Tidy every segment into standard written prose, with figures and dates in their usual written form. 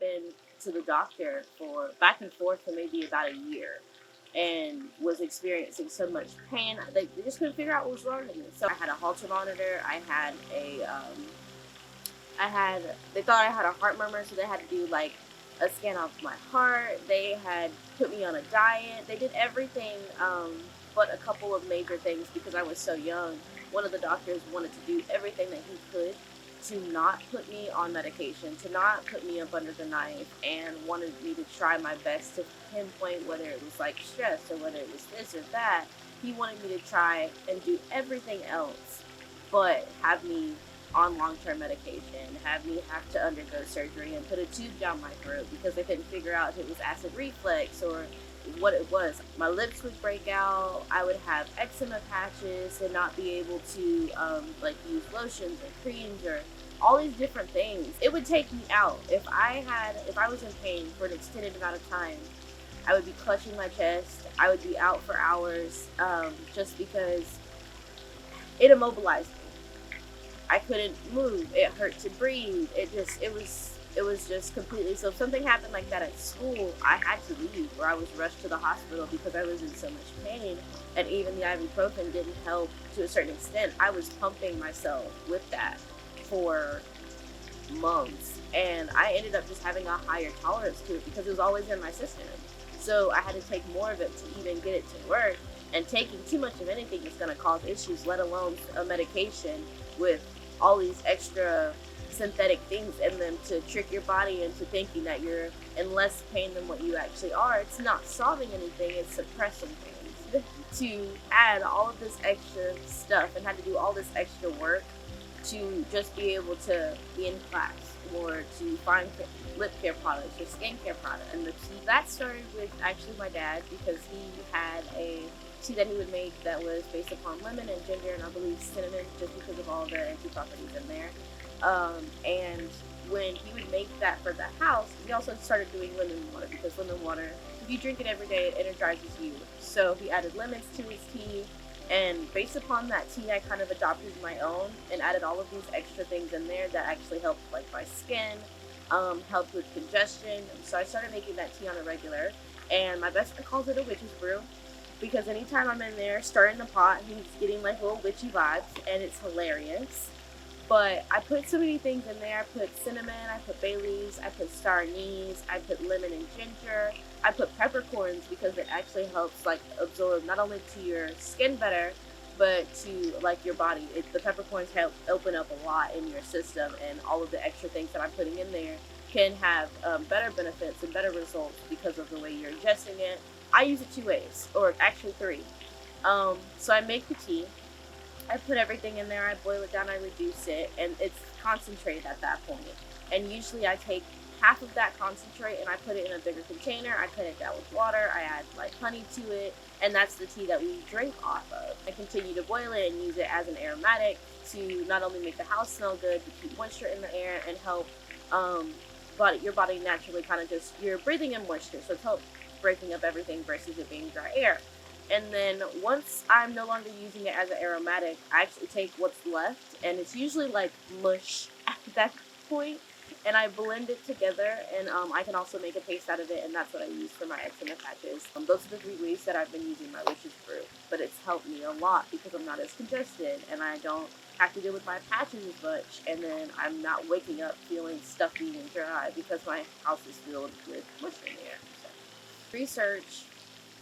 been to the doctor for back and forth for maybe about a year and was experiencing so much pain. They just couldn't figure out what was wrong with me. So I had a Holter monitor. I had, they thought I had a heart murmur, so they had to do like a scan of my heart. They had put me on a diet. They did everything but a couple of major things because I was so young. One of the doctors wanted to do everything that he could to not put me on medication, to not put me up under the knife, and wanted me to try my best to pinpoint whether it was like stress or whether it was this or that. He wanted me to try and do everything else but have me on long-term medication, have me have to undergo surgery and put a tube down my throat because they couldn't figure out if it was acid reflux or what it was. My lips would break out. I would have eczema patches and not be able to like use lotions or creams or all these different things. It would take me out. If I was in pain for an extended amount of time, I would be clutching my chest. I would be out for hours just because it immobilized me. I couldn't move. It hurt to breathe. It was just completely. So if something happened like that at school, I had to leave, or I was rushed to the hospital because I was in so much pain. And even the ibuprofen didn't help to a certain extent. I was pumping myself with that for months, and I ended up just having a higher tolerance to it because it was always in my system. So I had to take more of it to even get it to work. And taking too much of anything is going to cause issues, let alone a medication with all these extra synthetic things in them to trick your body into thinking that you're in less pain than what you actually are. It's not solving anything, it's suppressing things. To add all of this extra stuff and had to do all this extra work to just be able to be in class or to find lip care products or skincare products. And that started with actually my dad, because he had a tea that he would make that was based upon lemon and ginger and I believe cinnamon, just because of all the anti-properties in there. And when he would make that for the house, he also started doing lemon water, because lemon water, if you drink it every day, it energizes you. So he added lemons to his tea, and based upon that tea, I kind of adopted my own and added all of these extra things in there that actually helped like my skin, helped with congestion. So I started making that tea on a regular, and my best friend calls it a witch's brew, because anytime I'm in there stirring the pot, he's getting like little witchy vibes, and it's hilarious. But I put so many things in there. I put cinnamon, I put bay leaves, I put star anise, I put lemon and ginger. I put peppercorns because it actually helps like absorb not only to your skin better, but to like your body. The peppercorns help open up a lot in your system, and all of the extra things that I'm putting in there can have better benefits and better results because of the way you're ingesting it. I use it 2 ways, or actually 3. So I make the tea. I put everything in there, I boil it down, I reduce it, and it's concentrated at that point. And usually I take half of that concentrate and I put it in a bigger container. I cut it down with water, I add like honey to it, and that's the tea that we drink off of. I continue to boil it and use it as an aromatic to not only make the house smell good, but keep moisture in the air and help your body naturally kind of just, you're breathing in moisture, so it's help breaking up everything versus it being dry air. And then once I'm no longer using it as an aromatic, I actually take what's left, and it's usually like mush at that point, and I blend it together, and I can also make a paste out of it, and that's what I use for my eczema patches. Those are the 3 ways that I've been using my witch's brew, but it's helped me a lot because I'm not as congested, and I don't have to deal with my patches as much, and then I'm not waking up feeling stuffy and dry because my house is filled with moisture in the air. So, research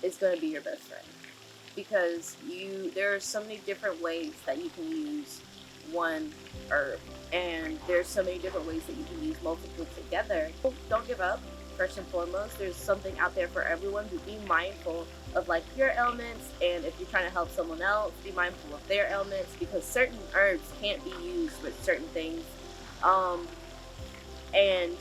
is going to be your best friend, because there are so many different ways that you can use one herb, and there's so many different ways that you can use multiple together. Don't give up. First and foremost, there's something out there for everyone, but be mindful of like your ailments, and if you're trying to help someone else, be mindful of their ailments, because certain herbs can't be used with certain things, and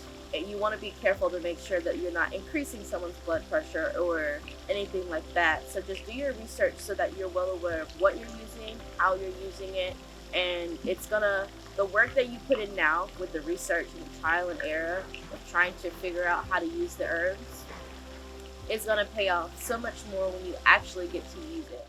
you want to be careful to make sure that you're not increasing someone's blood pressure or anything like that. So just do your research so that you're well aware of what you're using, how you're using it, and the work that you put in now with the research and the trial and error of trying to figure out how to use the herbs is going to pay off so much more when you actually get to use it.